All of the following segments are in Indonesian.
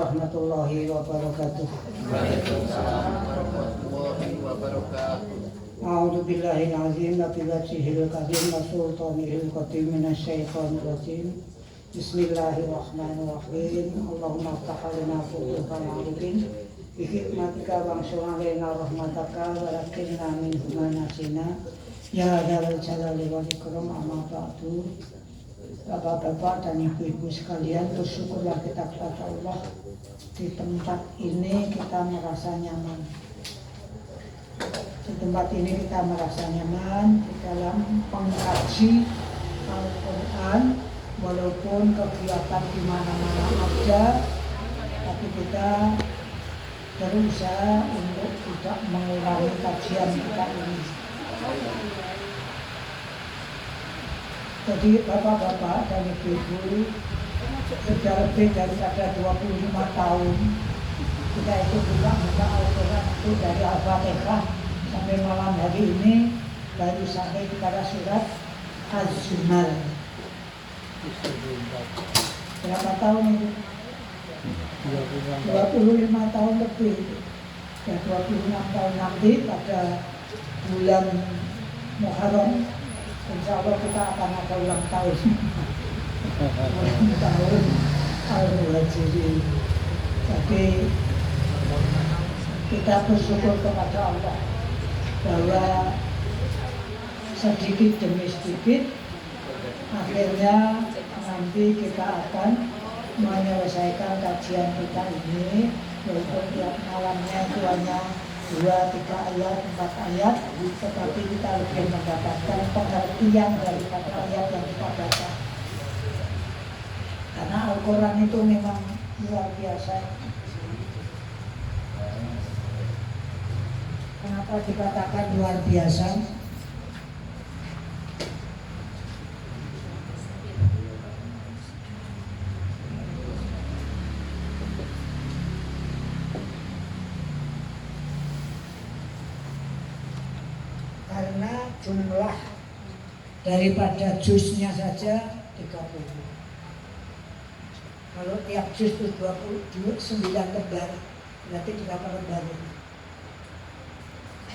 warahmatullahi wabarakatuh. Waalaikumsalam warahmatullahi wabarakatuh. A'udzu billahil azim wa bi wajhihil karim wa sultanihil qadim minasyaitonir rajim. Bismillahirrahmanirrahim. Allahumma iftah lana futuhal arifin bi hikmatika wa ansur alaina rahmataka wa lakinna min humanasina ya dzal jalali wal ikram amma ba'du. Bapak-bapak dan ibu-ibu sekalian, bersyukurlah kita kepada Allah. Di tempat ini kita merasa nyaman. Di tempat ini kita merasa nyaman di dalam mengkaji Al-Quran. Walaupun kegiatan di mana-mana ada, tapi kita berusaha untuk tidak mengurangi kajian kita ini. Jadi bapak-bapak dan ibu-ibu, sudah lebih daripada 25 tahun kita itu juga membaca Al-Quran itu dari Al-Fatihah sampai malam hari ini baru sampai kepada surat Az-Zumar. Berapa tahun itu? 25 tahun lebih. Ya 26 tahun nanti pada bulan Muharram insya Allah kita akan ada ulang tahun. Ulang tahun Al-Muhajirin. Jadi kita bersyukur kepada Allah bahwa sedikit demi sedikit akhirnya nanti kita akan menyelesaikan kajian kita ini, walaupun tiap malamnya itu hanya 2, 3 ayat, 4 ayat, tetapi kita lebih mendapatkan pengertian daripada ayat yang kita baca. Karena Al-Quran itu memang luar biasa. Kenapa dikatakan luar biasa? Karena jumlah daripada juznya saja 30. Kalau tiap juz itu 29 lembar, berarti berapa lembar?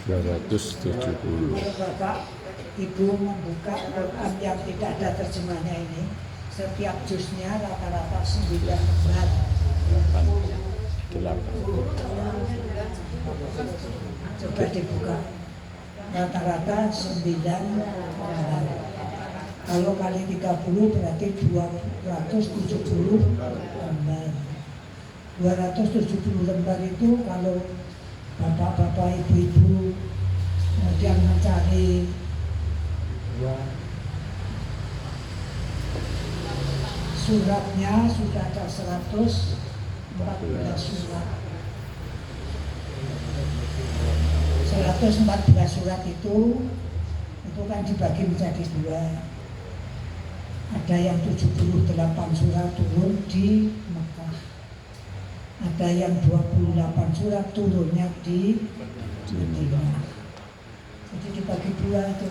270. Kalau Bapak Ibu membuka Al-Quran yang tidak ada terjemahnya ini, setiap juznya rata-rata 9 lembar. 8. Coba dibuka. Rata-rata 9 lembar. Kalau kali 30 berarti 270 lembar. 270 lembar itu kalau bapak-bapak, ibu-ibu kemudian mencari suratnya sudah ada 114 surat. 114 surat itu kan dibagi menjadi 2. Ada yang 78 surat turun di Mekah. Ada yang 28 surat turunnya di Madinah. Jadi dibagi 2 itu.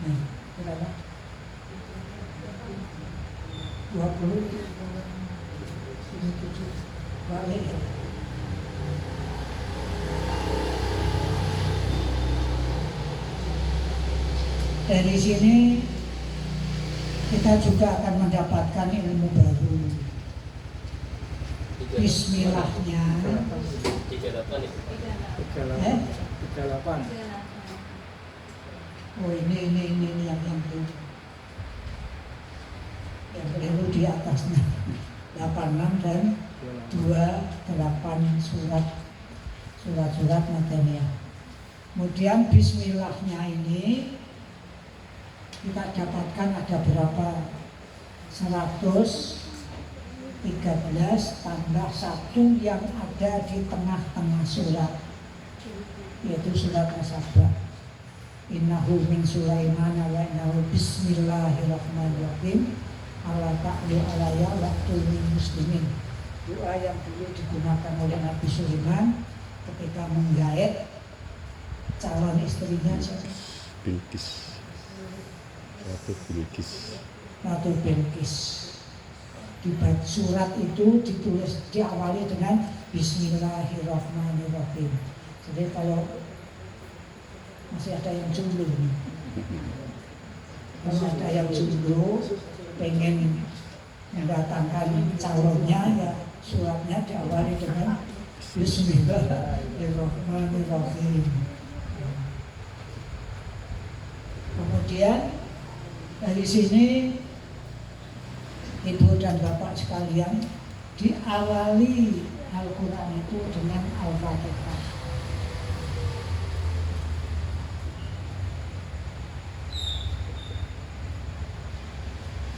Nah, berapa? 20. Ini 7. Balik ya. Dari sini kita juga akan mendapatkan ilmu baru. Bismillahnya. 38. Oh ini yang keliru di atasnya. 86 dan 28 surat Madaniyah. Kemudian Bismillahnya ini kita dapatkan ada berapa? 113 tambah 1 yang ada di tengah-tengah surat, yaitu surat As-Saba. Innahu min Sulaiman wa innahu bismillahirrahmanirrahim ala ta'lu alaya waktu min muslimin. Doa yang dulu digunakan oleh Nabi Sulaiman ketika menggait calon istrinya siapa? Bilqis. Ratu Bilqis. Ratu Bilqis. Di surat itu ditulis diawali dengan Bismillahirrahmanirrahim. Jadi kalau masih ada yang jomblo nih. Kalau ada yang jomblo pengen mendatangkan calonnya, ya suratnya diawali dengan Bismillahirrahmanirrahim. Kemudian dari sini Ibu dan Bapak sekalian, diawali Al-Quran itu dengan Al-Fatihah.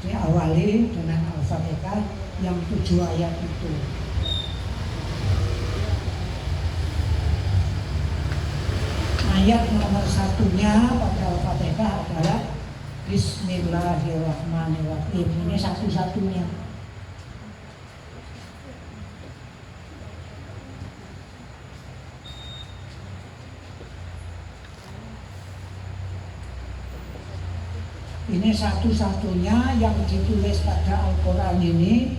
Diawali dengan Al-Fatihah yang 7 ayat itu. Ayat nomor 1-nya pada Al-Fatihah adalah Bismillahirrahmanirrahim. Ini satu-satunya. Ini satu-satunya yang ditulis pada Al-Quran ini.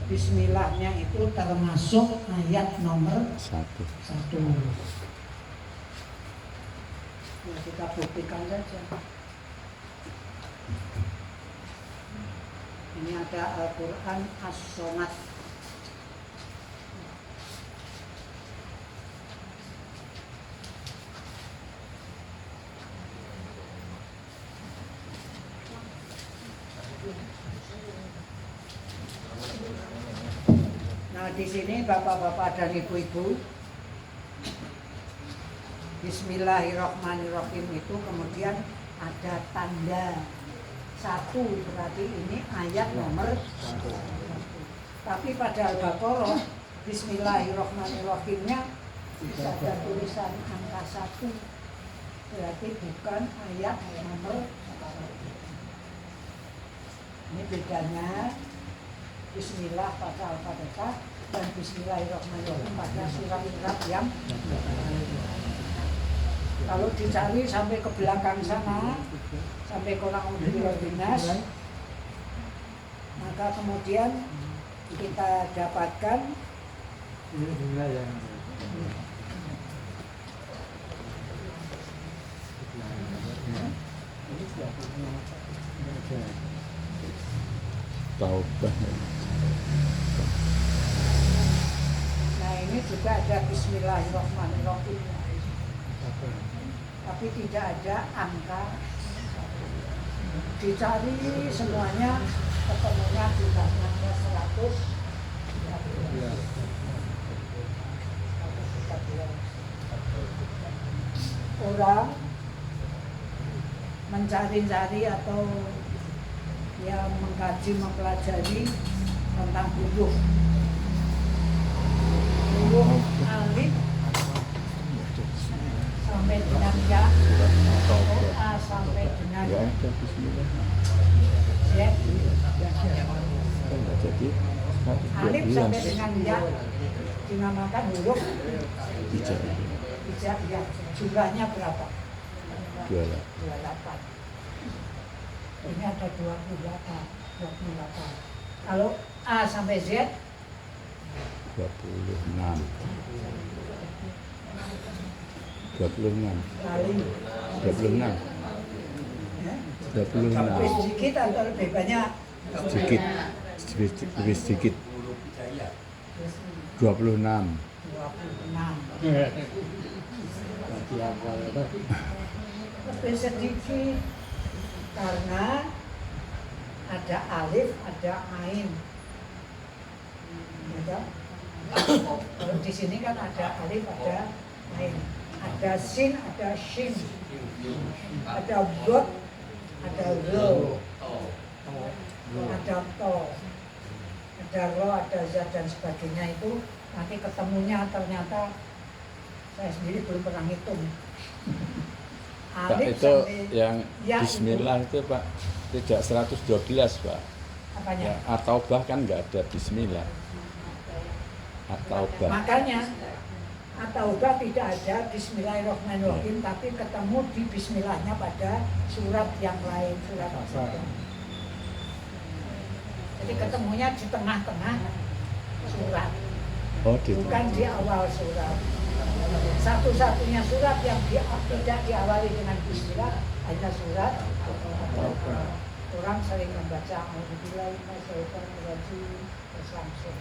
Bismillahnya itu termasuk ayat nomor 1. Ya, kita buktikan saja. Ini ada Al-Quran As-Somad. Nah, di sini bapak-bapak dan ibu-ibu, Bismillahirrahmanirrahim itu kemudian ada tanda 1, berarti ini ayat nomor 1. Tapi pada Al-Baqarah Bismillahirrahmanirrahimnya bisa ada tulisan angka 1, berarti bukan ayat nomor 1. Ini bedanya Bismillah pada Al-Fatihah dan Bismillahirrahmanirrahim pada surat-surat yang kalau dicari sampai ke belakang sana, sampai kurang lebih binas, maka kemudian kita dapatkan Taubah. Nah, ini juga ada Bismillahirrahmanirrahim, tapi tidak ada angka. Dicari semuanya, ketemunya juga angka 100. Orang mencari-cari atau yang mengkaji, mempelajari tentang huruf alif sampai dengan ya, A sampai dengan Z, alif sampai dengan ya dinamakan huruf hijaiyah. Jumlahnya berapa? 28. Ini ada 28. Kalau A sampai Z 26. kali 26. ya, 26. lebih sedikit atau lebih banyak? Sedikit. Lebih sedikit. 26. 26. Lebih sedikit karena ada alif, ada ain. Ya, kalau di sini kan ada alif, ada ain, ada sin, ada shin, ada dot, ada ro, ada to, ada ro, ada za dan sebagainya. Itu nanti ketemunya ternyata saya sendiri belum pernah hitung. Pak, itu yang ya, Bismillah itu Pak tidak 112 Pak. Apanya? Ya, atau bahkan nggak ada Bismillah. Atau bah. Makanya At-Taubah tidak ada Bismillahirrahmanirrahim, tapi ketemu di Bismillahnya pada surat yang lain, surat Al-Fatihah. Jadi ketemunya di tengah-tengah surat, bukan di awal surat. Satu-satunya surat yang tidak diawali dengan Bismillah hanya surat Al-Taubah. Orang sering membaca Alhamdulillah, terus langsung.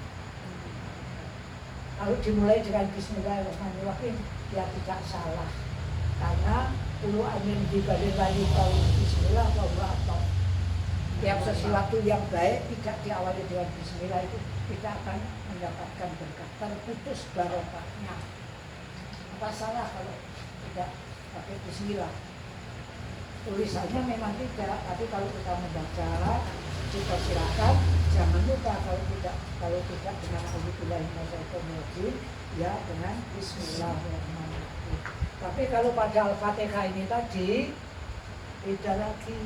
Kalau dimulai dengan Bismillahirrahmanirrahim, dia tidak salah. Karena ulu amin dibalik lagi kalau Bismillah bahwa atau tiap sesuatu yang baik tidak diawali dengan Bismillah itu kita akan mendapatkan berkah, terputus barokahnya. Apa salah kalau tidak pakai Bismillah? Tulisannya memang tidak, tapi kalau kita membaca, kita silakan. Jangan lupa kalau tidak dengan Alhamdulillahirrahmanirrahim, ya dengan Bismillahirrahmanirrahim. Tapi kalau pada Al-Fatihah ini tadi beda lagi.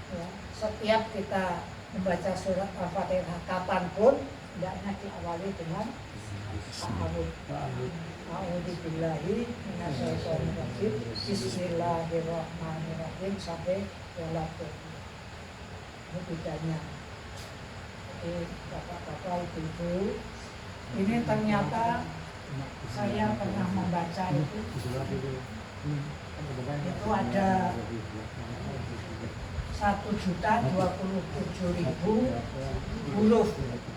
Ya, setiap kita membaca surat Al-Fatihah kapanpun, hendaknya diawali dengan A'udzubillahi minasyaitonirrajim. Bismillahirrahmanirrahim sampai walaupun. Ini bedanya. Jadi bapak-bapak, ibu-ibu, ini ternyata saya pernah membaca itu ada 1.027.000 huruf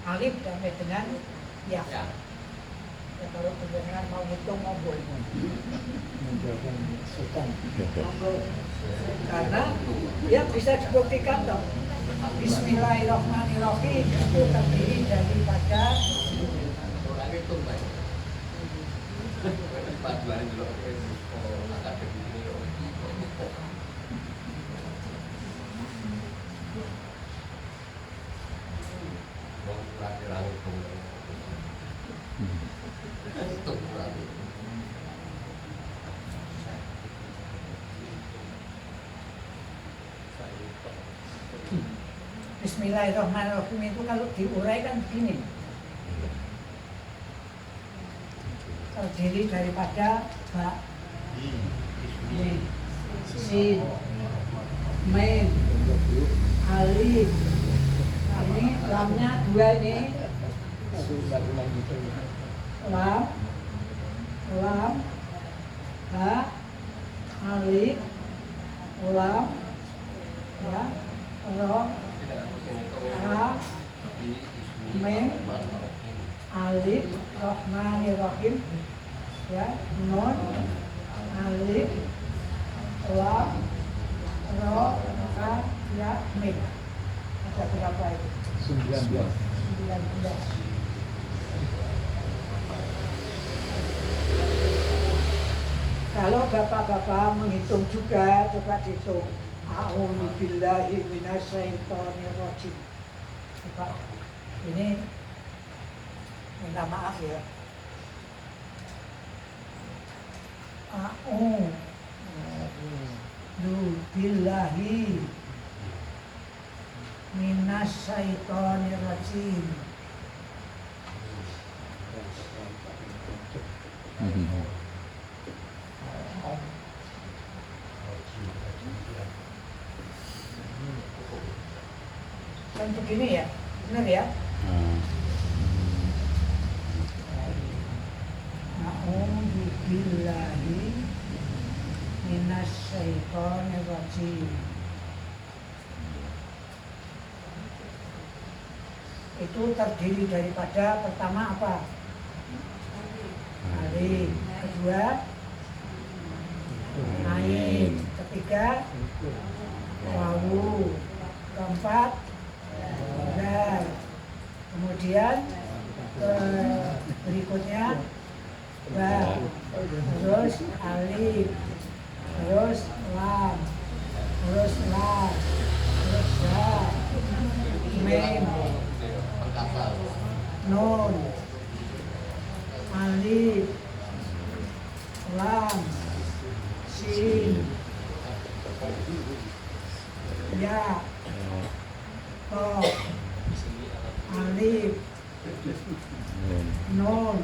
alif sampai dengan ya. Ya, kalau benar mau hitung ngobrol. Karena ya bisa dibuktikan dong. Bismillahirrahmanirrahim itu terdiri daripada Bismillahirrahmanirrahim itu kalau diuraikan begini, terdiri daripada ba, sin, mim, alif. Ini lamnya dua ini, lam, ha, alif, lam, ya, ro, ha, mim, alif, rahmanirrahim, ya, nun, alif, lam, ro, ha, ya, mim. Ada berapa itu? 19. Kalau bapak-bapak menghitung juga, coba dihitung. A'udzubillahi minasyaitonirrajim. Coba, ini minta maaf ya. A'udzubillahi minasyaitonirrajim. Kan begini ya, benar ya? A'udzubillahi minasyaitonirrajim. Itu terdiri daripada pertama apa? Alif, kedua ain, ketiga wawu, keempat dal, kemudian berikutnya ba, terus alif, terus lam, terus la, terus ya, mim, nun, alif, lam, sin, ya, to, alif, nun,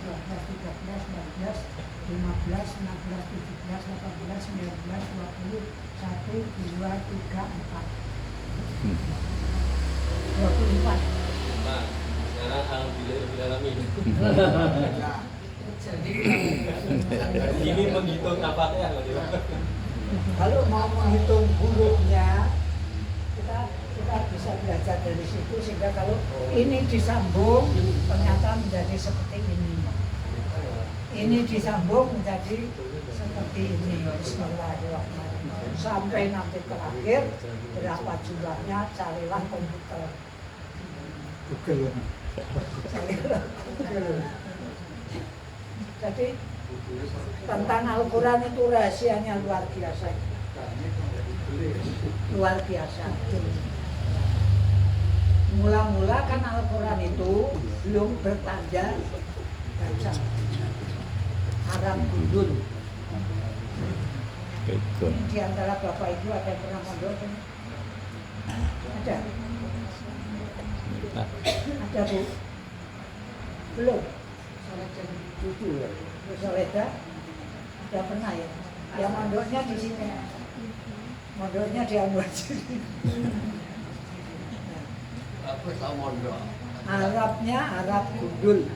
12, 13, 14, 15, 16, 17, 18, 19, 20, 1, 2, 3, 4. 24. Nah, sekarang alhamdulillah. Ini menghitung napaknya Kalau mau menghitung hurufnya, kita bisa belajar dari situ sehingga kalau ini disambung ternyata menjadi seperti ini. Ini disambung menjadi seperti ini. Bismillahirrahmanirrahim. Sampai nanti terakhir berapa jumlahnya carilah komputer. Carilah Google. Jadi tentang Al-Quran itu rahasianya luar biasa. Luar biasa. Mula-mula kan Al-Quran itu belum bertanda baca. Arab gundul. Di antara Bapak Ibu ada yang pernah mondok? Ada? Ada Bu? Belum? Bu Soleda? Udah pernah ya? Yang mondoknya di sini. Mondoknya di Ambuaji. Aku tahu mondok. Arabnya Arab gundul.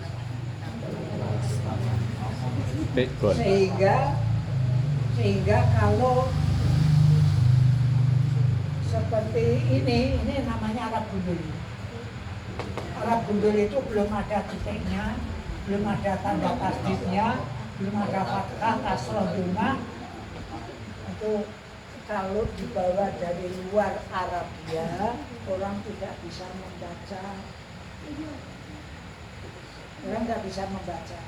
Sehingga kalau seperti ini namanya Arab gundul. Arab gundul itu belum ada titiknya, belum ada tanda tasdidnya, belum ada fathah, kasroh, domah. Itu kalau dibawa dari luar Arabia, orang tidak bisa membaca. Orang tidak bisa membaca.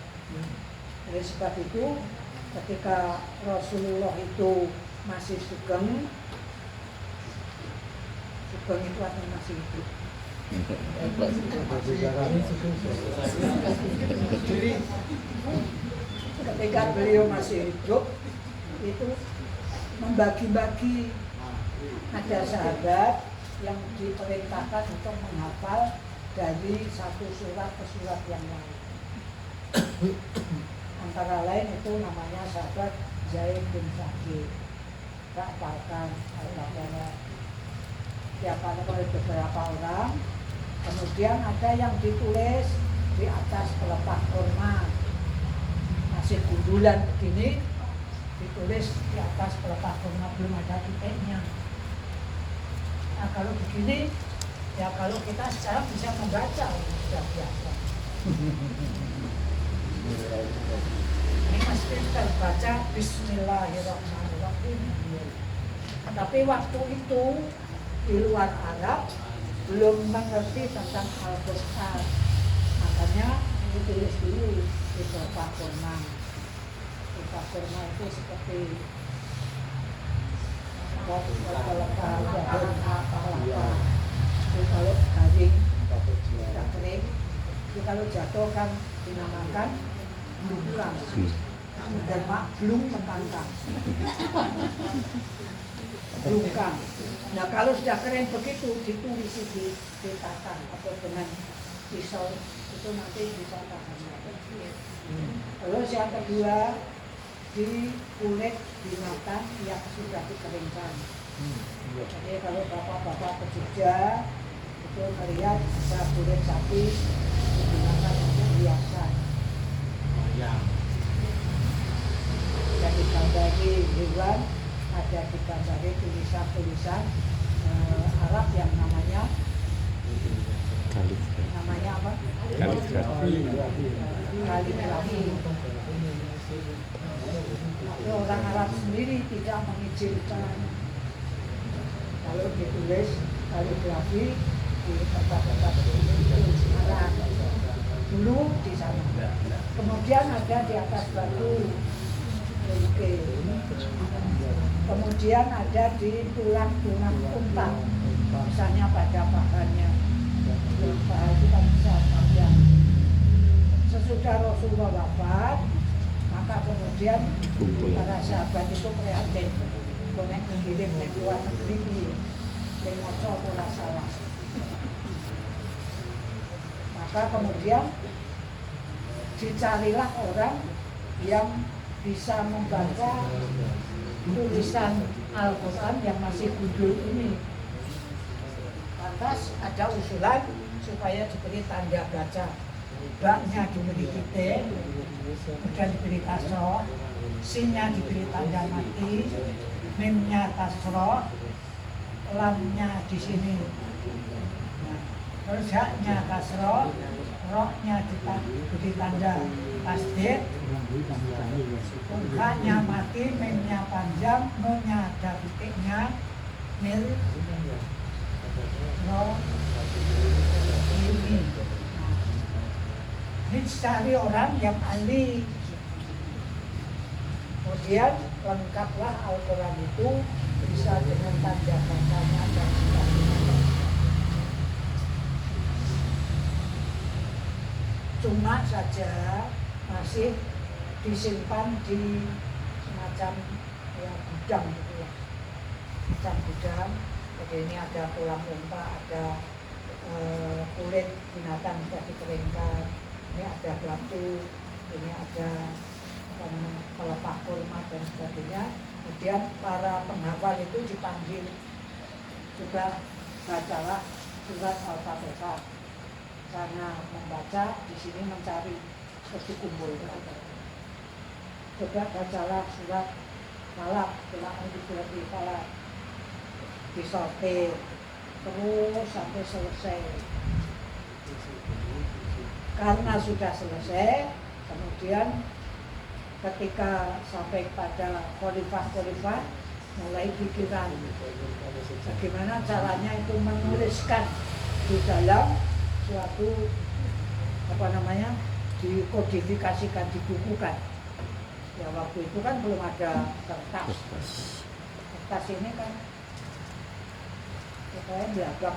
Oleh sebab itu, ketika Rasulullah itu masih sugeng itu artinya masih hidup. Jadi ketika beliau masih hidup itu membagi-bagi, ada sahabat yang diperintahkan untuk menghafal dari satu surat ke surat yang lain. Antara lain itu namanya sahabat Zaid bin Thabit. Tak hafalkan Al-Baqarah. Dihafalkan oleh beberapa orang. Kemudian ada yang ditulis di atas pelepah kurma. Masih gundulan begini, ditulis di atas pelepah kurma, belum ada titiknya. Nah kalau begini, ya kalau kita sekarang bisa membaca, sudah biasa. Ini masih terbaca Bismillahirrahmanirrahim. Tapi waktu itu di luar Arab belum mengerti tentang Al-Quran. Makanya ditulis dulu di pelepah kurma. Pelepah kurma itu seperti pelepah daun apa-apa. Kalau garing, tidak kering, itu kalau jatuh kan dinamakan blukan dan belum mentangkang. Blukan. Nah kalau sudah kering begitu ditulis di tatang atau dengan pisau itu nanti bisa tahan. Terus yang kedua di kulit binatang yang sudah dikeringkan. Jadi kalau bapak-bapak ke Jogja itu melihat ada kulit sapi digunakan untuk hiasan. Jadi gambari hewan, ada digambari tulisan-tulisan Arab yang namanya apa? Kaligrafi. Tapi orang Arab sendiri tidak mengizinkan kalau ditulis kaligrafi di tempat-tempat Arab dulu di sana. Kemudian ada di atas batu. Kemudian ada di tulang-tulang unta. Misalnya pada pahannya, paha itu kan bisa panjang. Sesudah Rasulullah wafat, maka kemudian para sahabat itu prihatin, bonek mengirim ke luar negeri, yang moco pola salah. Maka kemudian dicarilah orang yang bisa membaca tulisan Al-Quran yang masih gundul ini. Lantas ada usulan supaya diberi tanda baca. Baknya diberi titik, kemudian diberi kasroh, sinnya diberi tanda mati, mimnya kasroh, lamnya di sini. Nah, terus haknya kasroh, rohnya diberi tanda tasdid, haknya mati, mimnya panjang, no-nya ada titiknya, mil, roh, ini. Ini cari orang yang ahli. Kemudian lengkaplah Al-Quran itu bisa dengan tanda bacanya dan sebagainya. Cuma saja masih disimpan di semacam ya, gudang gitu ya. Semacam gudang. Jadi ini ada tulang unta, ada kulit binatang sudah dikeringkan. Ini ada batu, ini ada pelepah kurma dan sebagainya. Kemudian para penghafal itu dipanggil juga, bacalah surat Al-Fatihah. Karena membaca di sini mencari seperti kumpul. Coba bacalah surat Falaq, surat Falaq, disortir terus sampai selesai. Karena sudah selesai, kemudian ketika sampai pada khalifah-khalifah mulai pikiran bagaimana caranya itu menuliskan di dalam suatu dikodifikasikan, dibukukan. Ya waktu itu kan belum ada kertas. Kertas ini kan supaya belagak.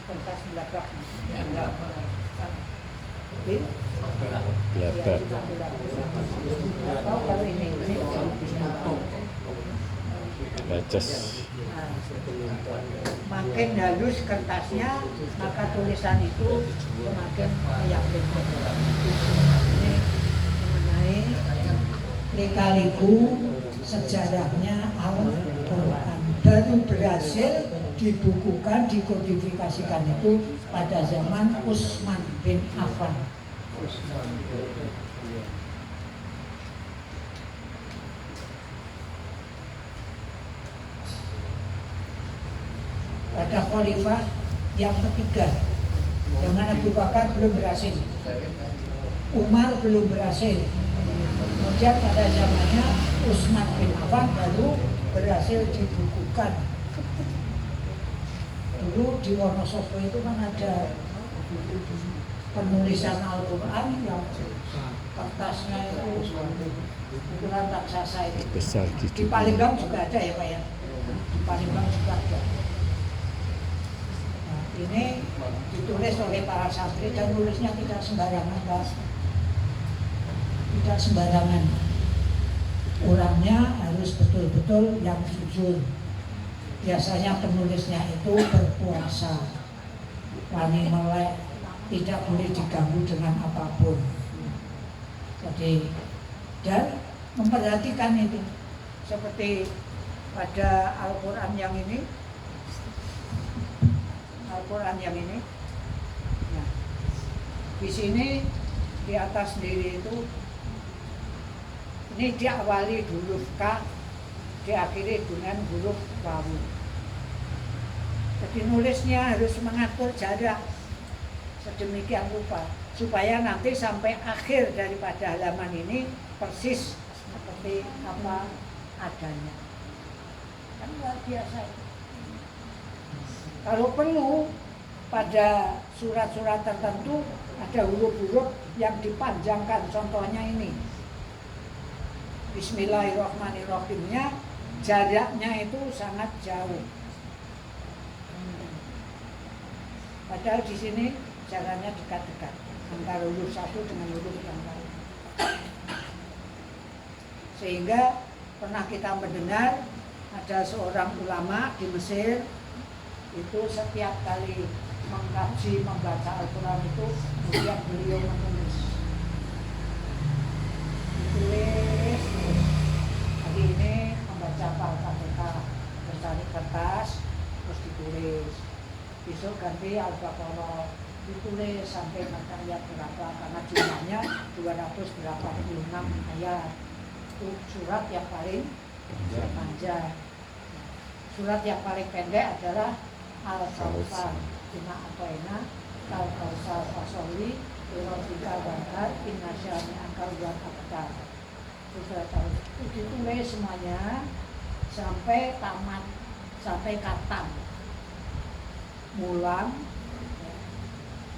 Kertas belagak. Belabar. Atau kalau ini Baces. makin halus kertasnya, maka tulisan itu semakin meyakinkan. Ini mengenai lika-liku sejarahnya Al-Quran. Baru berhasil dibukukan, dikodifikasikan itu pada zaman Utsman bin Affan. Pada khalifah yang ketiga, zaman Abu Bakar belum berhasil, Umar belum berhasil, kemudian pada zamannya Utsman bin Affan baru berhasil dibukukan. Dulu di Wonosobo itu kan ada penulisan Al-Quran yang kertasnya itu ukuran raksasa itu. Besar Di Palembang juga ada ya Pak ya? Di Palembang juga ada. Nah, ini ditulis oleh para santri dan nulisnya tidak sembarangan Pak. Tidak sembarangan. Orangnya harus betul-betul yang jujur. Biasanya penulisnya itu berpuasa, wani melek, tidak boleh diganggu dengan apapun. Jadi dan memperhatikan itu seperti pada Al-Quran yang ini, nah, di sini di atas sendiri itu ini diawali huruf K, diakhiri dengan huruf wawu. Jadi nulisnya harus mengatur jarak sedemikian rupa supaya nanti sampai akhir daripada halaman ini persis seperti apa adanya. Kan luar biasa. Kalau perlu pada surat-surat tertentu ada huruf-huruf yang dipanjangkan, contohnya ini Bismillahirrahmanirrahimnya jaraknya itu sangat jauh. Padahal di sini jalannya dekat-dekat antara huruf satu dengan huruf yang lain. Sehingga pernah kita mendengar ada seorang ulama di Mesir itu setiap kali mengkaji membaca Al-Quran itu kemudian beliau menulis hari ini membaca Al-Fatihah mencari kertas terus ditulis, besok ganti Al-Baqarah ditulis sampai ayat berapa karena jumlahnya 286 ayat. Itu surat yang paling panjang. Surat yang paling pendek adalah Al-Kautsar. Inna a'tainaka al-Kautsar fasholli lirabbika wanhar inna syani'aka huwal abtar. Itu ditulis semuanya sampai tamat, sampai katam. Mulang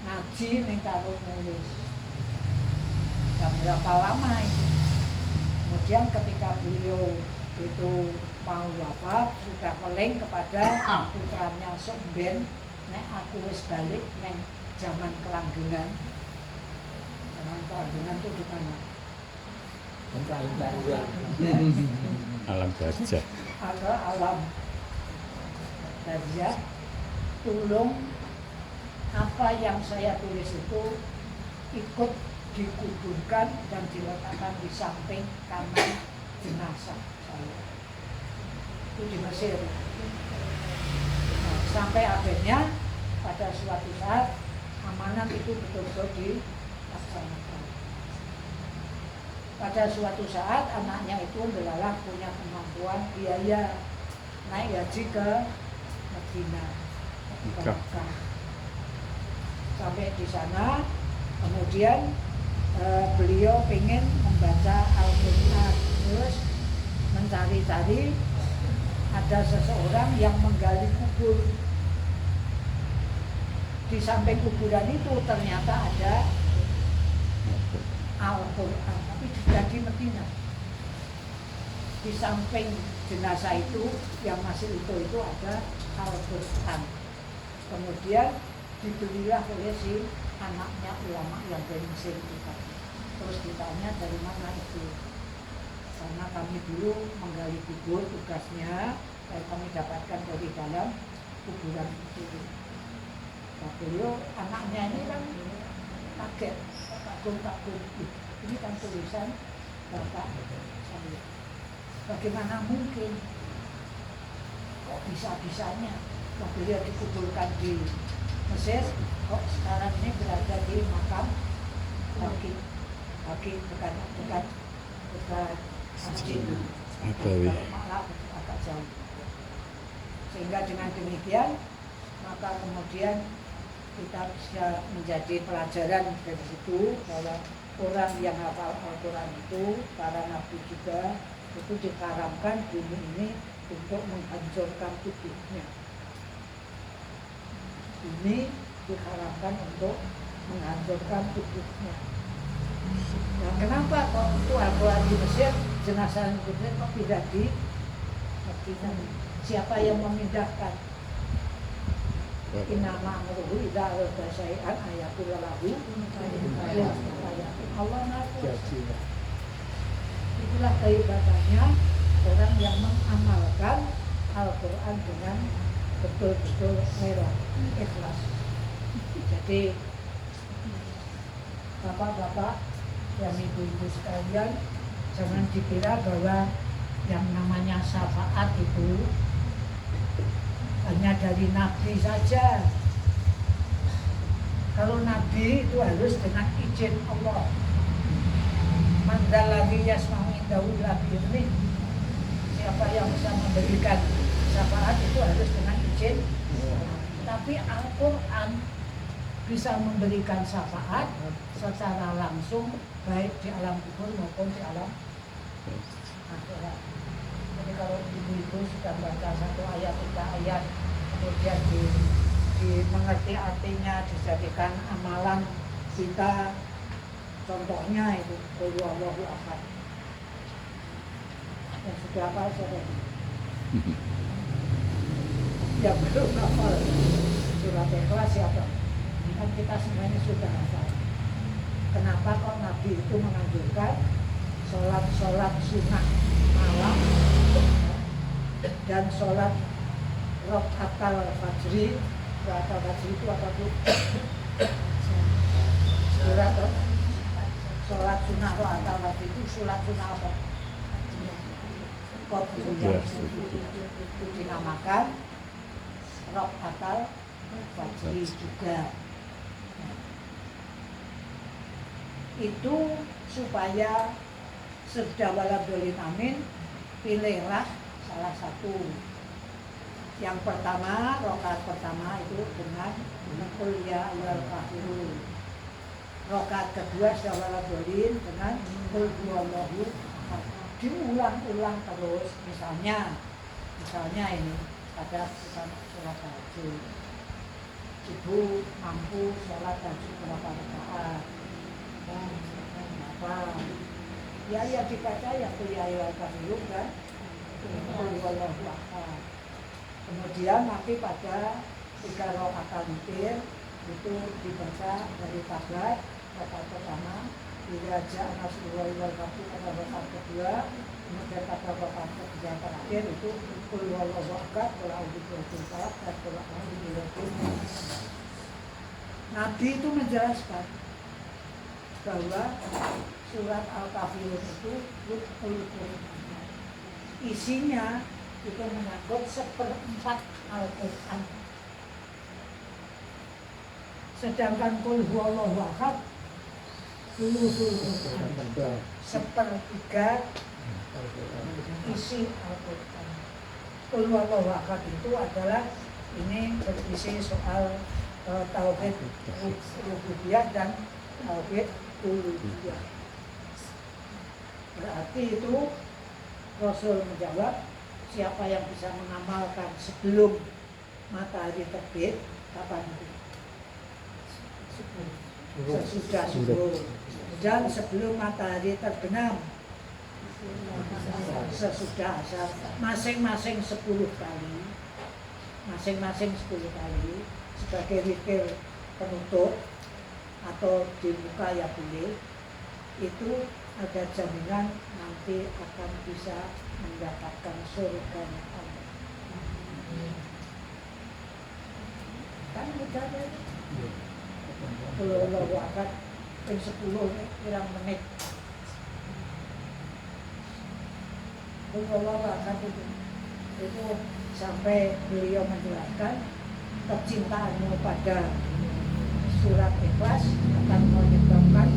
ngaji ning karo nulis. Dan berapa lama itu? Kemudian ketika beliau itu mau wafat sudah meleng kepada putranya Sumben, nek aku wis balik neng zaman kelanggengan. Zaman kelanggengan itu di mana? Alam gajah. Ada alam gajah. Tolong apa yang saya tulis itu ikut dikuburkan dan diletakkan di samping kanan jenazah saya. Itu di Mesir. Nah, sampai akhirnya pada suatu saat amanat itu betul-betul dilaksanakan. Pada suatu saat anaknya itu adalah punya kemampuan biaya naik haji ke Madinah, ke Mekah. Sampai di sana kemudian beliau ingin membaca Al-Quran, terus mencari-cari ada seseorang yang menggali kubur. Di samping kuburan itu ternyata ada Al-Quran, tapi sudah di Medina. Di samping jenazah itu yang masih itu ada Al-Quran. Kemudian dibelilah oleh si anaknya ulama yang dari Mesir itu. Terus ditanya dari mana itu? Karena kami dulu menggali kubur, tugasnya kami dapatkan dari dalam kuburan itu. Nah, beliau anaknya ini kan kaget, kagum. Ini kan tulisan bapak saya. Bagaimana mungkin? Kok bisa-bisanya? Kok beliau dikuburkan di Mesir, kok sekarang ini berada di makam Baqi dekat masjid. Malah agak jauh. Sehingga dengan demikian maka kemudian kita bisa menjadi pelajaran dari situ bahwa orang yang hafal Al-Quran itu, para nabi juga itu diharamkan bumi ini untuk menghancurkan tubuhnya. Ini diharapkan untuk menghancurkan tubuhnya. Nah, kenapa kok itu Al-Quran di Mesir, jenazah Al-Quran kok tidak di Madinah? Siapa yang memindahkan? Inama amruhu idza arada syai'an ayaqula lahu Allah nafas. Itulah kehebatannya orang yang mengamalkan Al-Quran dengan betul-betul merah, ikhlas. Jadi bapak-bapak dan ibu-ibu sekalian, jangan dikira bahwa yang namanya syafaat itu hanya dari Nabi saja. Kalau Nabi itu harus dengan izin Allah. Mandalladzi yasma'u indahu ini, siapa yang bisa memberikan syafaat itu harus dengan izin. Tapi Al-Quran bisa memberikan syafaat secara langsung baik di alam kubur maupun di alam akhirat. Jadi kalau ibu-ibu sudah baca satu ayat, 3 ayat, kemudian mengerti artinya, dijadikan amalan kita, contohnya itu Qul huwallahu ahad. Dan sudah apa saudara? Yang belum hafal surat Ikhlas siapa? Kan kita semuanya sudah hafal. Kenapa kok Nabi itu menganjurkan sholat sunnah malam dan sholat rakaat fajri. Rakaat fajri itu apa tuh? Sholat sunnah rakaat fajri itu sholat sunnah apa? Kok itu dinamakan rakaat fajri juga. Itu supaya sedawala dolin amin, pilihlah salah satu. Yang pertama, rakaat pertama itu dengan qul ya ayyuhal kafirun. Rakaat kedua sedawala dolin dengan qul huwallahu ahad. Diulang-ulang terus. Misalnya ini ada sholat tahajud. Ibu mampu sholat tahajud berapa rakaat? Apa? Ya dibaca ya ayyuhal kafirun kan. Wallahu ahad. Kemudian nanti pada 3 rakaat witir itu dibaca dari tablet rakaat pertama, Idza jaa nasrullahi wal fath pada rakaat kedua, kemudian pada rakaat ketiga terakhir itu qul huwallahu ahad, qul a'udzu birabbil falaq, dan qul a'udzu birabbin nas. Nabi itu menjelaskan bahwa surat Al-Kafirun itu isinya itu menyangkut 1/4 Al-Quran. Sedangkan qul huwallahu ahad 1/3 isi Al-Quran. Qul huwallahu ahad itu adalah ini berisi soal tauhid rububiyah dan tauhid uluhiyah. Berarti itu Rasul menjawab, siapa yang bisa mengamalkan sebelum matahari terbit, kapan itu? Sesudah subuh. Dan sebelum matahari terbenam, sesudah asar. Masing-masing 10 kali. Masing-masing 10 kali sebagai zikir penutup atau di muka ya boleh. Itu ada jaminan nanti akan bisa mendapatkan surga Allah. Kan udah ada. Kalau waktu jam 10 kurang menit. Kalau waktu itu sampai beliau menjelaskan kecintaanmu pada surat Ikhlas akan menyebabkan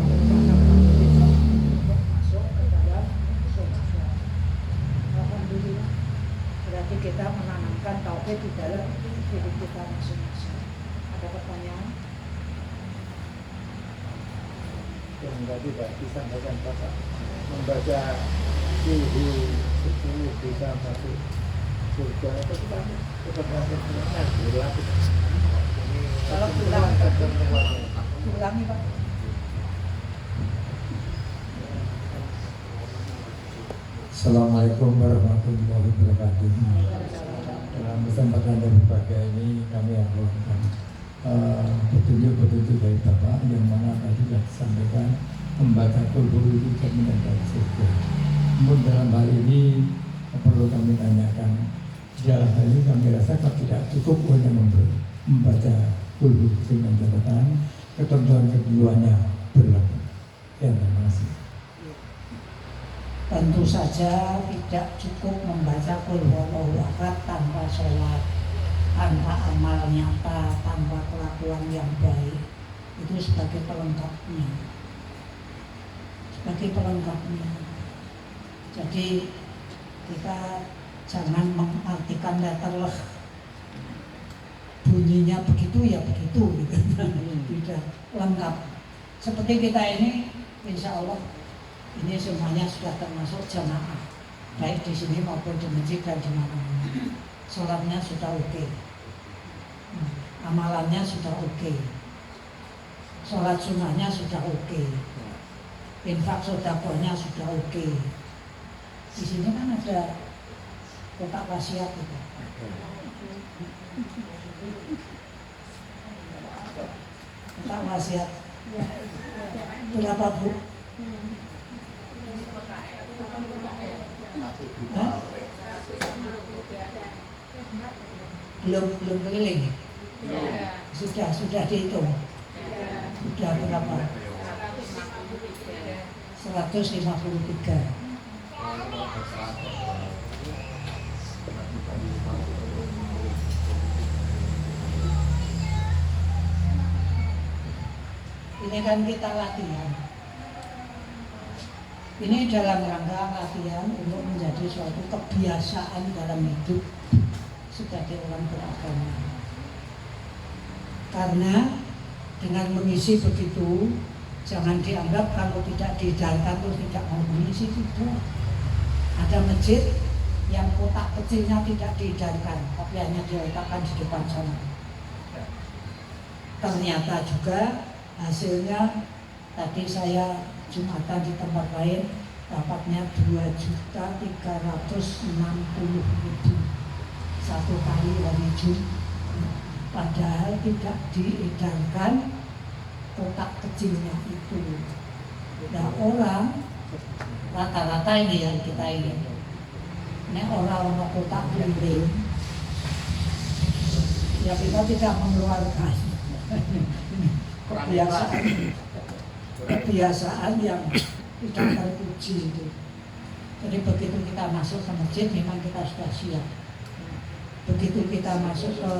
masuk ke dalam surga. Alhamdulillah. Berarti kita menanamkan tauhid di dalam hidup kita masing-masing. Ada pertanyaan? Yang tadi Pak disampaikan Bapak membaca suhu 10 bisa masuk surga itu kita masuk berlaku. Kalau ulangi Pak. Assalamualaikum warahmatullahi wabarakatuh. Dalam kesempatan yang berbahagia ini kami akan petunjuk-petunjuk dari Bapak yang mana tadi sudah disampaikan membaca Qul itu jaminan dari surga. Namun dalam hal ini perlu kami tanyakan, dalam hal ini kami rasakan tidak cukup hanya membaca Qul dengan catatan ketentuan-ketentuannya berlaku. Ya, terima kasih. Tentu saja tidak cukup membaca Qul huwallahu ahad tanpa sholat, tanpa amal nyata, tanpa kelakuan yang baik. Itu sebagai pelengkapnya. Jadi kita jangan mengartikan letterleh bunyinya begitu ya begitu gitu. Tidak lengkap. Seperti kita ini insya Allah ini semuanya sudah termasuk jamaah, baik di sini maupun di masjid dan di mana-mana. Sholatnya sudah oke, amalannya sudah oke, sholat sunnahnya sudah oke, infak sedekahnya sudah oke. Di sini kan ada kotak wasiat itu. Tak wasiat. Berapa Bu? Hah? Belum keliling. Sudah dihitung. Sudah berapa? 153. Ini kan kita latihan. Ini dalam rangka latihan untuk menjadi suatu kebiasaan dalam hidup sebagai orang beragama. Karena dengan mengisi begitu, jangan dianggap kalau tidak dihidarkan terus tidak mau mengisi, tidak. Ada masjid yang kotak kecilnya tidak dihidarkan, tapi hanya diletakkan di depan sana. Ternyata juga hasilnya tadi saya Jumatan di tempat lain dapatnya 2.360.000 satu kali hari Jumat. Padahal tidak diedarkan kotak kecilnya itu. Nah orang rata-rata ini yang kita ini orang kotak keliling, ya kita tidak mengeluarkan kebiasaan yang tidak terpuji itu. Jadi begitu kita masuk ke masjid memang kita sudah siap. Begitu kita masuk ke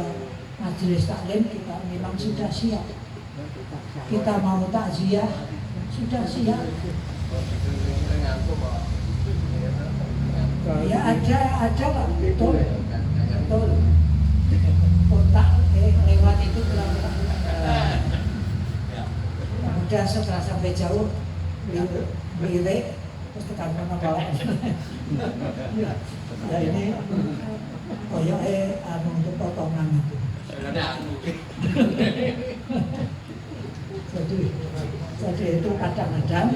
majelis taklim kita memang sudah siap. Kita mau takziah sudah siap. Ya ada lah, betul. Kotak lewat itu pulang-pulang. Udah setelah sampai jauh lirik terus tekan mana bawah. Ya ini untuk potongan itu. Jadi itu kadang-kadang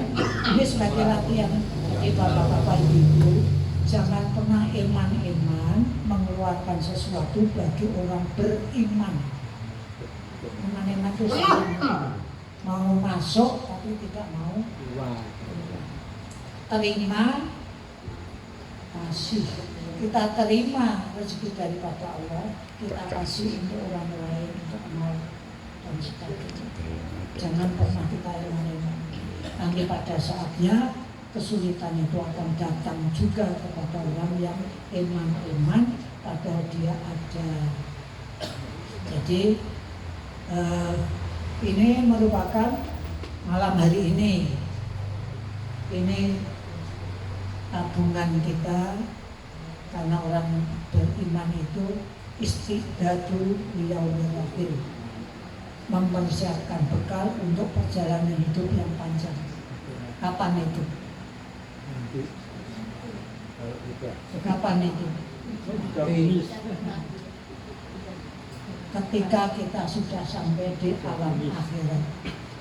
ini sebagai latihan bagi bapak-bapak ibu, jangan pernah eman-eman mengeluarkan sesuatu bagi orang beriman. Eman-eman itu mau masuk tapi tidak mau terima kasih. Kita terima rezeki daripada Allah, kita kasih untuk orang lain, untuk mau dan sebagainya. Jangan pernah kita eman-eman. Nanti pada saatnya kesulitan itu akan datang juga kepada orang yang eman-eman padahal dia ada. Jadi ini merupakan malam hari ini tabungan kita, karena orang beriman itu istiqdadu liyaumil akhir, mempersiapkan bekal untuk perjalanan hidup yang panjang. Kapan itu? Kapan itu? Ketika kita sudah sampai di alam akhirat.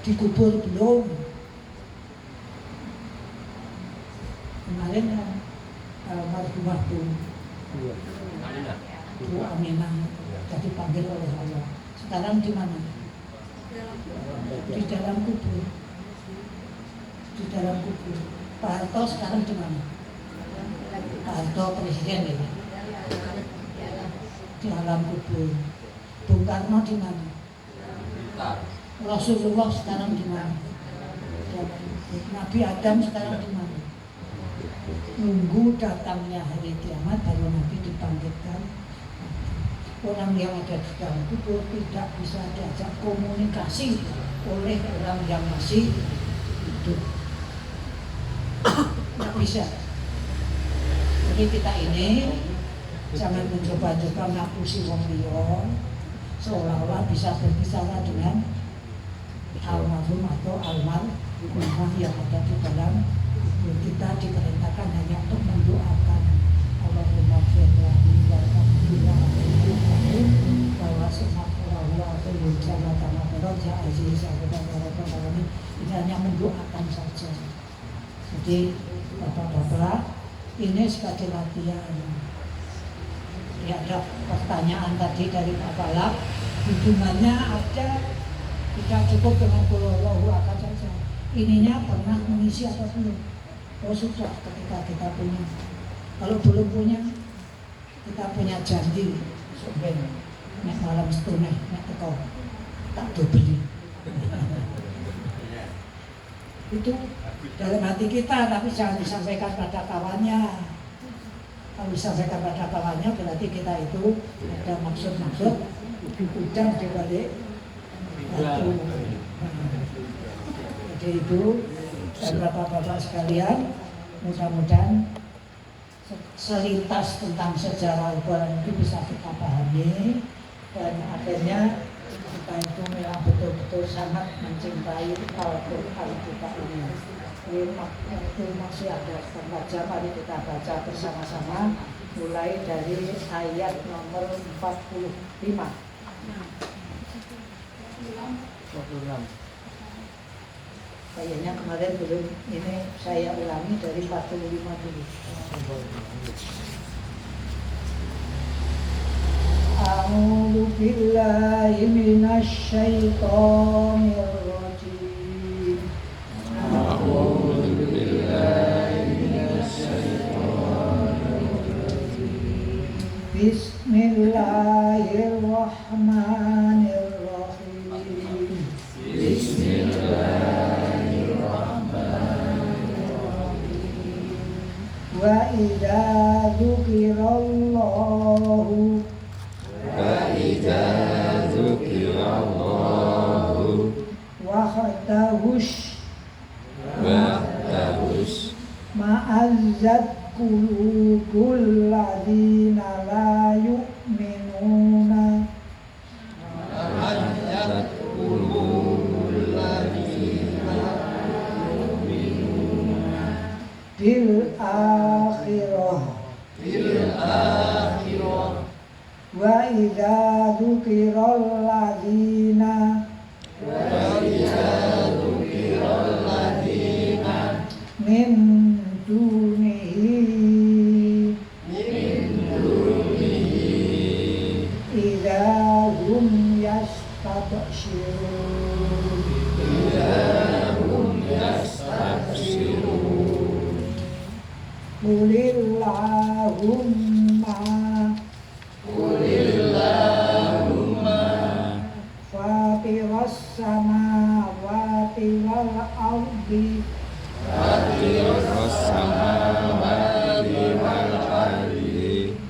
Dikubur belum? Kemarin almarhumah Bu Aminah jadi panggil oleh Allah. Sekarang di mana? Di dalam kubur. Di dalam kubur. Pak Harto sekarang di mana? Pak Harto presiden ini. Di alam kubur. Bung Karno di mana? Rasulullah sekarang di mana? Nabi Adam sekarang di mana? Nunggu datangnya hari kiamat baru Nabi dibangkitkan. Orang yang ada di dalam kubur tidak bisa diajak komunikasi oleh orang yang masih hidup. Tidak bisa. Jadi kita ini jangan mencoba-coba ngapusi wong liya seolah-olah bisa berbicara dengan almarhum atau almarhumah yang ada di dalam. Kita diperintahkan hanya untuk mendoakan Allahumma firlahu warhamhu bahwa semua atau yujana tanah roja aziz ini hanya mendoakan saja. Jadi bapak-bapak ini sebagai latihan. Ya, ada pertanyaan tadi dari Pak Balap, hubungannya ada Tidak cukup dengan qul huwallahu ahad saja. Ininya pernah mengisi atau belum? Oh sudah, ketika kita punya. Kalau belum punya, kita punya janji. Sebenarnya, nek malam setengah, nek teko tak dobeli. Itu dalam hati kita, tapi jangan disampaikan pada kawannya. Kalau disampaikan pada kawannya, berarti kita itu ada maksud-maksud udang di balik batu. Jadi itu, dan bapak-bapak sekalian, mudah-mudahan selintas tentang sejarah Al-Quran itu bisa kita pahami, dan akhirnya kita itu memang betul-betul sangat mencintai Al-Quran kita ini. Itu masih ada setengah jam, mari kita baca bersama-sama mulai dari ayat nomor 45. Kayaknya kemarin belum, ini saya ulangi dari 45 dulu. A'udzu billahi minasy syaithanir rajim. A'udzu billahi minasyaitonir rajim. Bismillahirrahmanirrahim. Wa idza dzukirallahu wahdahush ma'azzat qulubul ladzina la yu'minuna bil akhirah wa idza dzukiral ladzina min dunihi idza hum yastabshirun Qulillahumma fatiras samawati wal ardi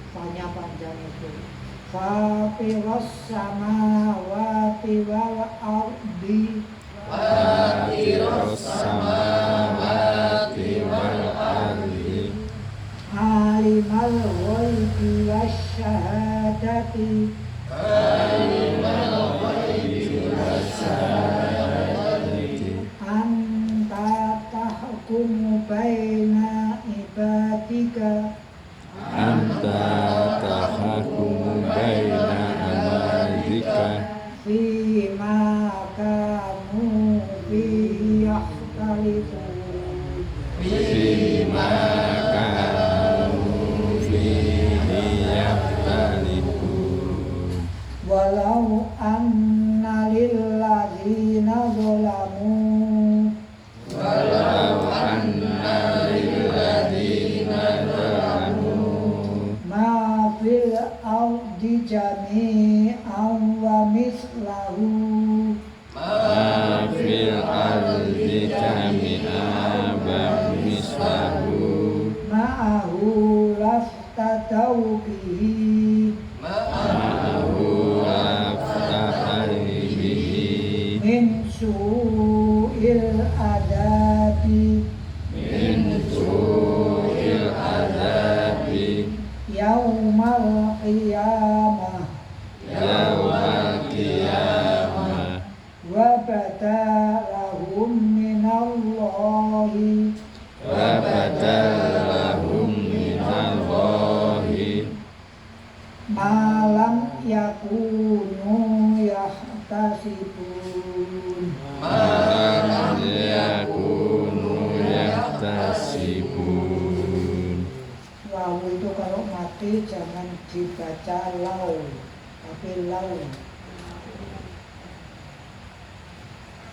panjang itu fatiras samawati wal ardi alimal ghaibi wasyahadati anta tahkumu baina ibadika fima kamu fihi yakhtalifun walau anna lilladzina zalamu ma fil ardi jami'an wa mislahu ma'ahu laftadau bihi min su'il adabi yaumal qiyamah wa badalahum minallahi malam yakunu yahtasibun Wawu itu kalau mati jangan dibaca lau, tapi lau.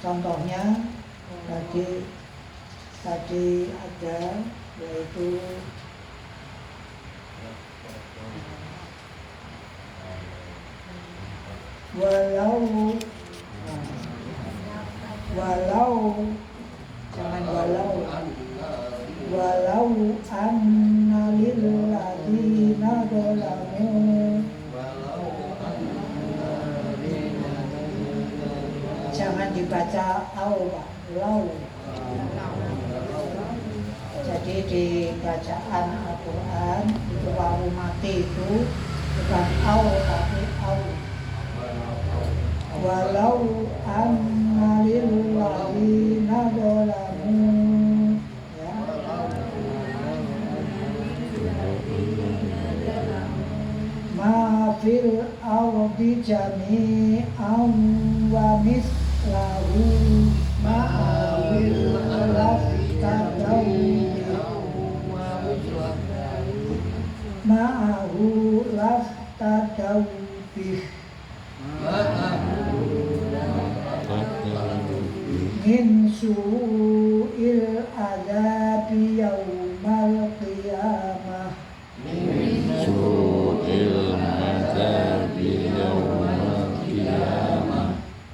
Contohnya tadi ada yaitu walau jangan walau anna lil ladzina zalamu, jangan dibaca au Pak, lau. Jadi di bacaan Al-Quran itu wawu mati itu bukan au tapi au. Walau anna lil ladzina zalamu, ya. Ma fil ardi jami'an wa mislahu ma'awil laftadaw ma'ahu laftadaw bih min su'il adabi yaumal qiyamah.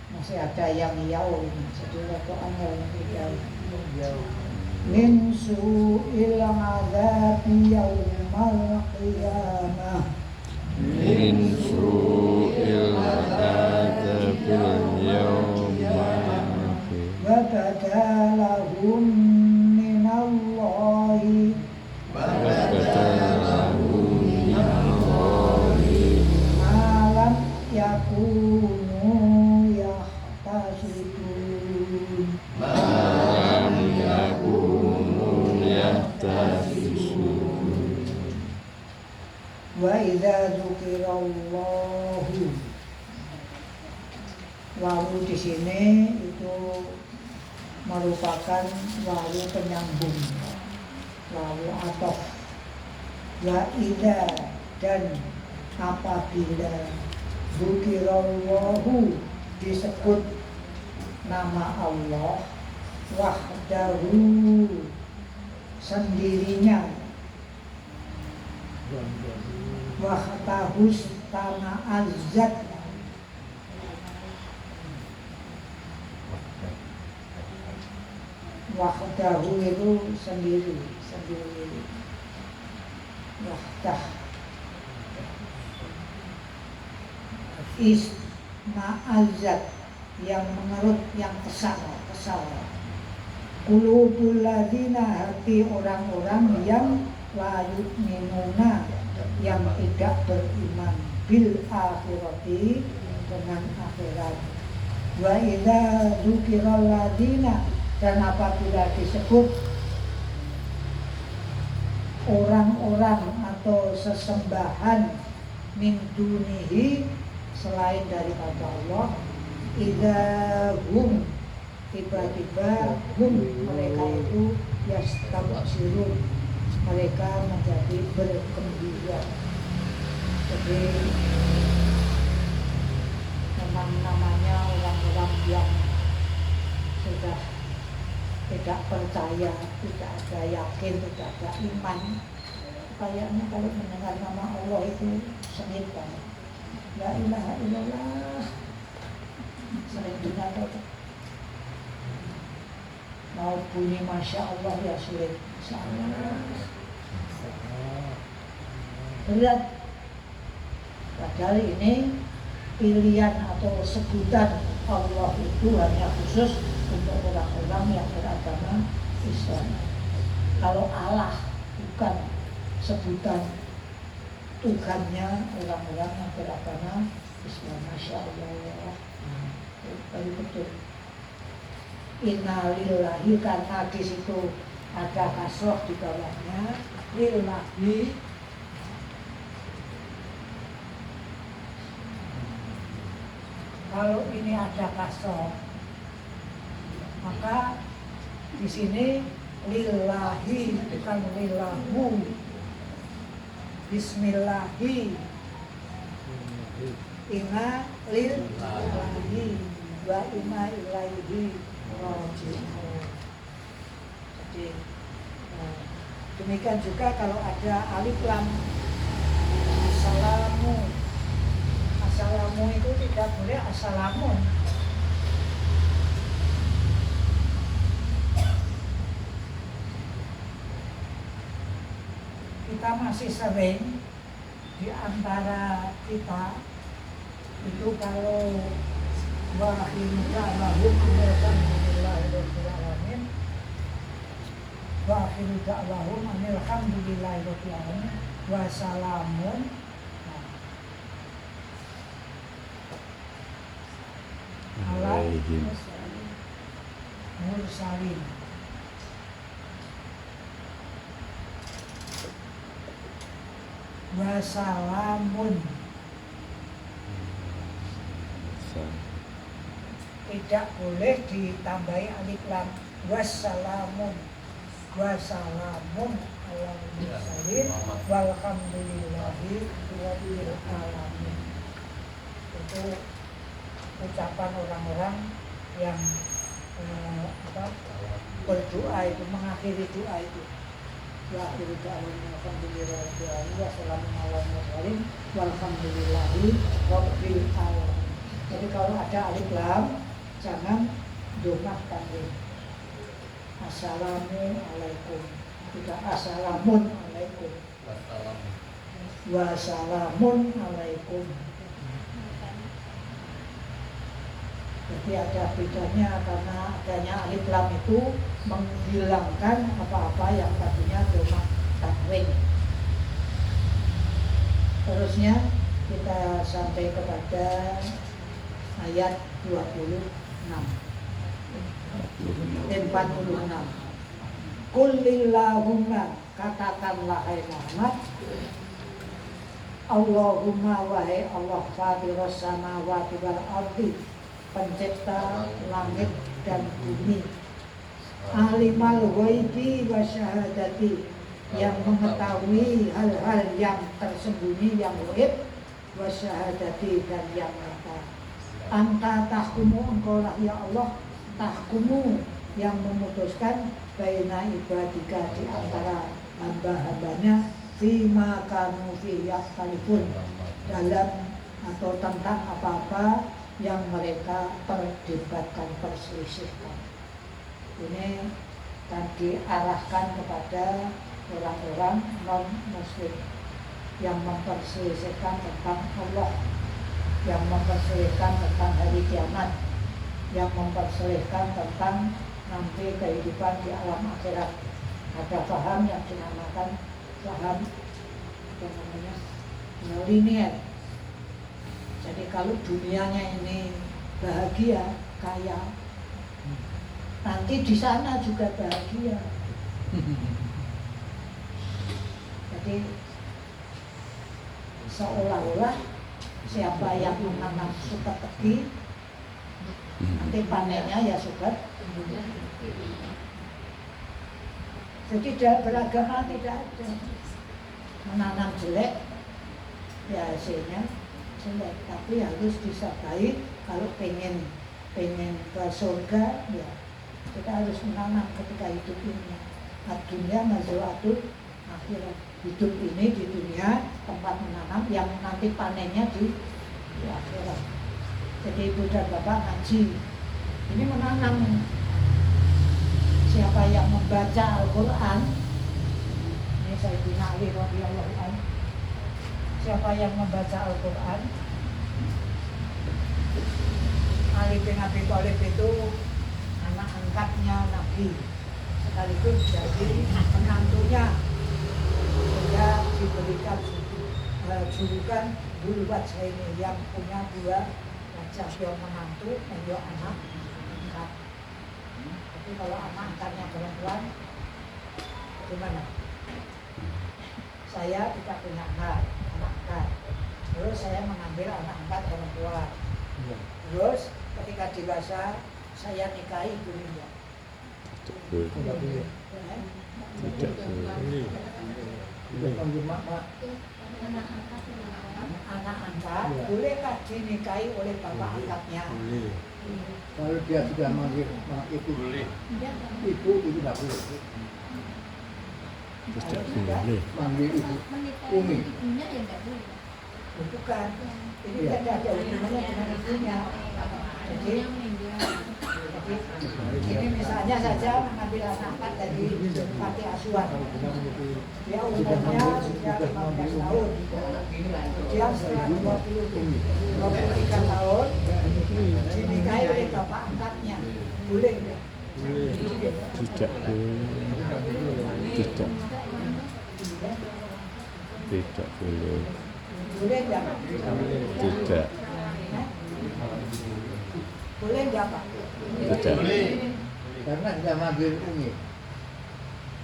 Masih ada yang yaum, jadi rokokan yang yaum. Min su'il adabi yaumal qiyamah. Min su'il adabil yawmal Wa badalahum minallahi malam yakunu yahtasibun. Wa idza dzukirallahu, wawu di sini itu merupakan wawu penyambung, wawu athof. Wa idza, dan apabila dzukirallahu, disebut nama Allah, wahdahu, sendirinya, wahtahus tanah azat, wahdahu itu sendiri, wahdah. Isma'azat, yang mengerut, yang kesal. Qulubul ladzina, hati orang-orang yang la yu'minuna, yang tidak beriman, bil akhirati, dengan akhirat. Wa idza dzukiral ladzina, dan apabila disebut orang-orang atau sesembahan min dunihi, selain daripada Allah, idza hum, tiba-tiba hum, mereka itu yastabshirun, mereka menjadi bergembira. Jadi memang namanya orang-orang yang sudah tidak percaya, tidak ada yakin, tidak ada iman, kayaknya kalau mendengar nama Allah itu sengit banget. La ilaha illallah, sering dengar itu. Mau bunyi Masya Allah ya sulit. Masya Allah. Berat. Padahal ini pilihan atau sebutan Allah itu hanya khusus untuk orang-orang yang beragama Islam. Kalau Allah bukan sebutan Tuhannya orang-orang yang beragama Islam. Masya Allah. Baru betul. Innalillahi, karena di situ ada kasroh di bawahnya, lillahi. Kalau ini ada kasroh, maka di sini lillahi, bukan lillahu. Bismillahi. Inna lillahi. wa inna ilaihi raji'un. Jadi demikian juga kalau ada alif lam assalamu itu tidak boleh assalamun. Kita masih sering di antara kita itu kalau wa akhiru da'wahum alhamdulillahi alamin, wa akhiru da'wahum alhamdulillahi alamin, wa salamun ala mursalin. Wasalamun, tidak boleh ditambahi alif lam. Wassalamun, wassalamun ala mursalin walhamdulillahi rabbil alamin. Itu ucapan orang-orang yang berdoa itu, mengakhiri doa itu. Wa akhiru da'wana alhamdulillahi rabbil alamin wa salamun ala mursalin walhamdulillahi rabbil alamin. Jadi kalau ada alif lam jangan domahkan ini. Assalamualaikum, tidak assalamun alaikum. Wassalamun alaikum. Jadi ada bedanya karena adanya alif lam itu menghilangkan apa-apa yang tadinya domah tanwin. Terusnya kita sampai kepada ayat 46. Qul lillahumma, katakanlah hai Muhammad, Allahumma wahai Allah fatiras samawati wal ardi, pencipta langit dan bumi, alimal ghaibi wa syahadati, yang mengetahui hal-hal yang tersembunyi, yang ghaib, wa syahadati, dan yang nyata. Anta tahkumu, engkaulah ya Allah, tahkumu, yang memutuskan baina ibadika, di antara hamba-hambanya, fima kanu fi yakhtalifun, dalam atau tentang apa-apa yang mereka perdebatkan, perselisihkan. Ini tadi diarahkan kepada orang-orang non-muslim yang memperselisihkan tentang Allah, yang memperselisihkan tentang hari kiamat, yang memperselisihkan tentang nanti kehidupan di alam akhirat. Ada paham yang dinamakan paham linear. Jadi kalau dunianya ini bahagia, kaya, nanti di sana juga bahagia. Jadi seolah-olah siapa yang menanam suka teki, nanti panennya ya suka. Jadi beragama tidak ada. Menanam jelek, ya hasilnya jelek. Tapi harus disertai, kalau pengen ke surga, ya kita harus menanam ketika hidup ini. Dunia mazru'atul akhirat. Hidup ini di dunia tempat menanam yang nanti panennya di akhirat. Jadi ibu dan bapak ngaji, ini menanam. Siapa yang membaca Al-Quran, ini Sayyidina Ali radhiyallahu anhu, siapa yang membaca Al-Quran, Ali bin Abi Thalib itu anak angkatnya Nabi, sekaligus jadi menantunya, sehingga diberikan julukan Bulwat ini, yang punya dua wajah, yang menantu dan yang anak angkat. Tapi kalau anak angkatnya perempuan, gimana? Saya tidak punya anak angkat, terus saya mengambil anak angkat perempuan. Terus ketika dewasa saya nikahi ibunya. Tidak boleh. Anak angkat bolehkah dinikahi oleh bapak angkatnya? Kalau dia sudah manggil ibu, ibu itu nggak boleh. Tidak boleh. Manggil ibu, umi. Bukan. Ini Iya. tidak ada hubungannya dengan ibunya. Jadi ini misalnya saja mengambil anak dari panti asuhan. Dia umurnya sudah 15 tahun. Kemudian setelah 23 tahun dinikahi oleh bapak angkatnya. Boleh nggak? Tidak boleh. Tidak. Tidak boleh. Boleh nggak? Tidak. Boleh nggak Pak? Tidak. Karena sudah manggil umi.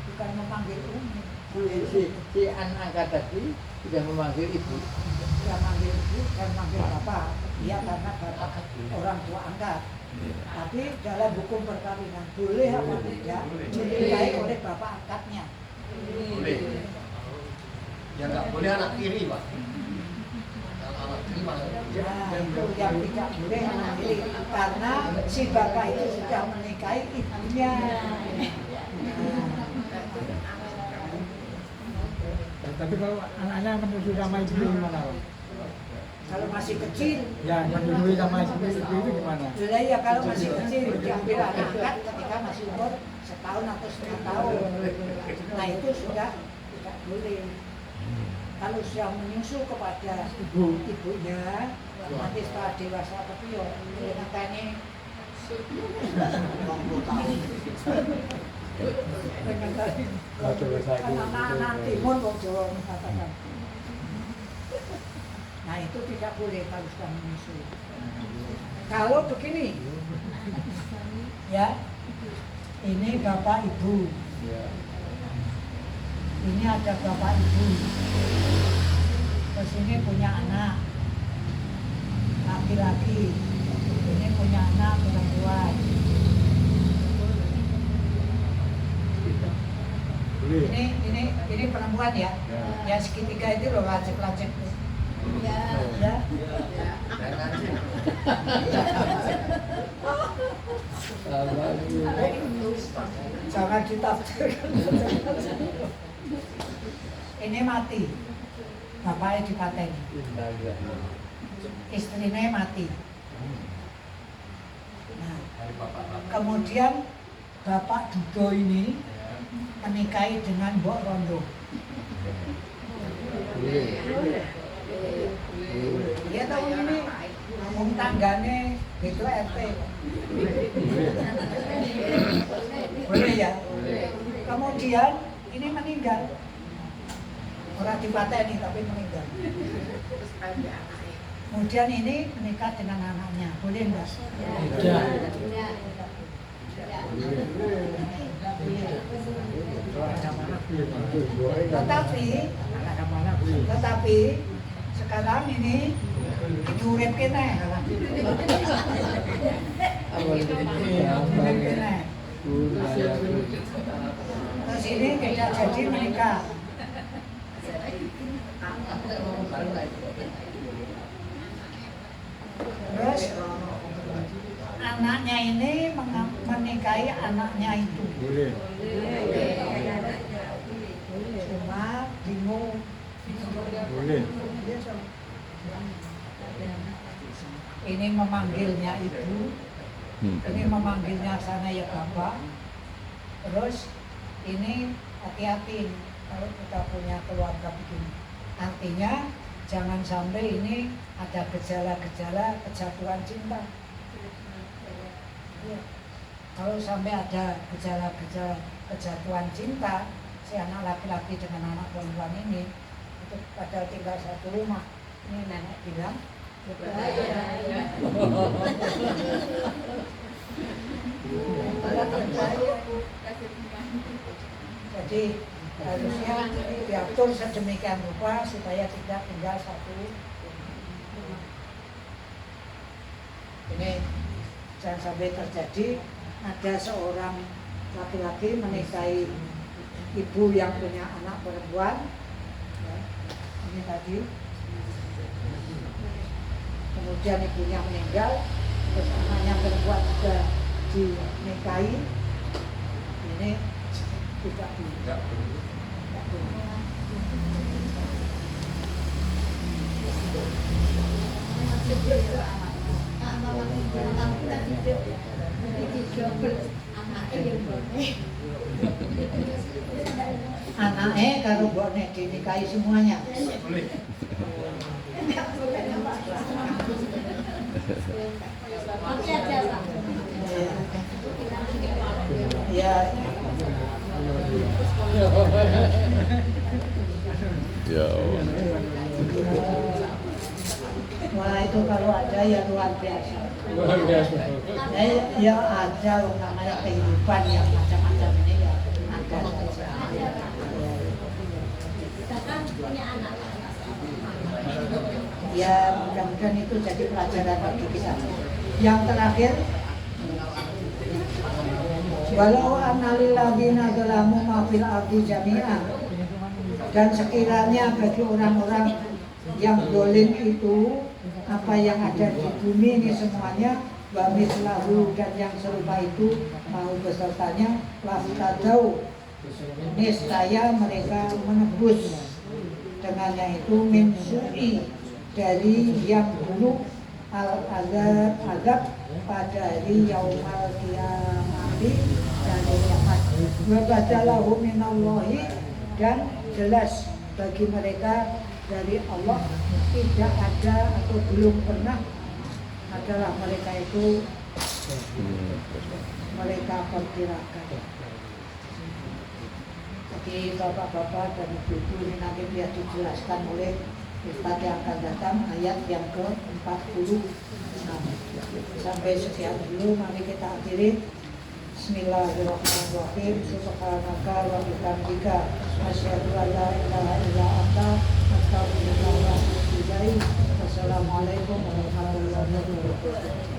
Bukan memanggil umi. Si anak angkat tadi sudah memanggil ibu. Dia manggil ibu dan manggil bapak. Dia karena bapak orang tua angkat. Tapi dalam hukum perkawinan boleh apa tidak dinikahi oleh bapak angkatnya. Boleh. Ya nggak boleh anak tiri, Pak. Kalau anak tiri malah. Nah, itu yang tidak boleh anak tiri karena si bapak itu sudah menikahi ibunya. Tapi kalau anaknya menyusui sama ibu gimana, Pak? Kalau masih kecil, Ya, menyusui sama ibu itu gimana? boleh ya kalau masih kecil diambil anak angkat ketika masih umur setahun atau setengah tahun. Nah itu sudah tidak boleh. Kalau sudah menyusu kepada ibunya, nanti setelah dewasa tapi yo makanya anak-anak timun kok Jawa mengatakan. Nah itu tidak boleh kalau sudah menyusu. Kalau begini, ya, ini bapak ibu, ini ada bapak ibu, terus ini punya anak laki-laki, ini punya anak perempuan. Ini perempuan ya, ya segitiga itu loh lancip-lancip. Ya. Jangan ditafsirkan. Ini mati, bapaknya dipateni, istrinya mati. Nah, kemudian bapak Dudo ini menikahi dengan Mbok Rondo. Dia tahu ini ngomong tanggane gitu RT. Boleh ya? Kemudian ini meninggal. Orang dipateni tapi meninggal. Kemudian ini menikah dengan anaknya. Boleh enggak? Tetapi sekarang ini diurip kene. Terus ini tidak jadi menikah. Terus anaknya ini menikahi anaknya itu. Cuma bingung. Ini memanggilnya ibu, ini memanggilnya sana ya bapak. Terus ini hati-hati kalau kita punya keluarga begini. Artinya jangan sampai ini ada gejala-gejala kejatuhan cinta. Ya. Kalau sampai ada gejala-gejala kejatuhan cinta, si anak laki-laki dengan anak perempuan ini itu pada tinggal satu rumah. Ini nenek bilang, jadi harusnya diatur sedemikian rupa supaya tidak tinggal satu rumah. Ini jangan sampai terjadi ada seorang laki-laki menikahi ibu yang punya anak perempuan. Ya, ini tadi. Kemudian ibunya meninggal, terus anaknya perempuan juga dinikahi, ini tidak Tidak boleh. anaknya kalau boleh dinikahi semuanya. Boleh. Ya, Ya Allah. wah itu kalau ada ya luar biasa. Ya ada yang namanya kehidupan yang macam-macam ini ya ada saja. Ya mudah-mudahan itu jadi pelajaran bagi kita. Yang terakhir, walau annalilladzina zalamu ma fil ardi jami'an, dan sekiranya bagi orang-orang yang dolim itu apa yang ada di bumi ini semuanya wa mislahu, dan yang serupa itu mau besertanya laftadau, niscaya mereka menebus dengannya itu min su'i, dari yang buruk azab pada hari yaumal qiyamati, dari kiamat. Wa badalahu minallahi, dan jelas bagi mereka dari Allah tidak ada atau belum pernah adalah mereka itu mereka perkirakan. Jadi bapak-bapak dan ibu-ibu ini nanti biar dijelaskan oleh Ustaz yang akan datang ayat yang ke-40. Sampai sekian dulu, mari kita akhiri. Bismillahirrahmanirrahim. Subhanaka wa bihamdika asyhadu an la ilaha illa anta astaghfiruka wa atubu ilaik. Wassalamualaikum warahmatullahi wabarakatuh.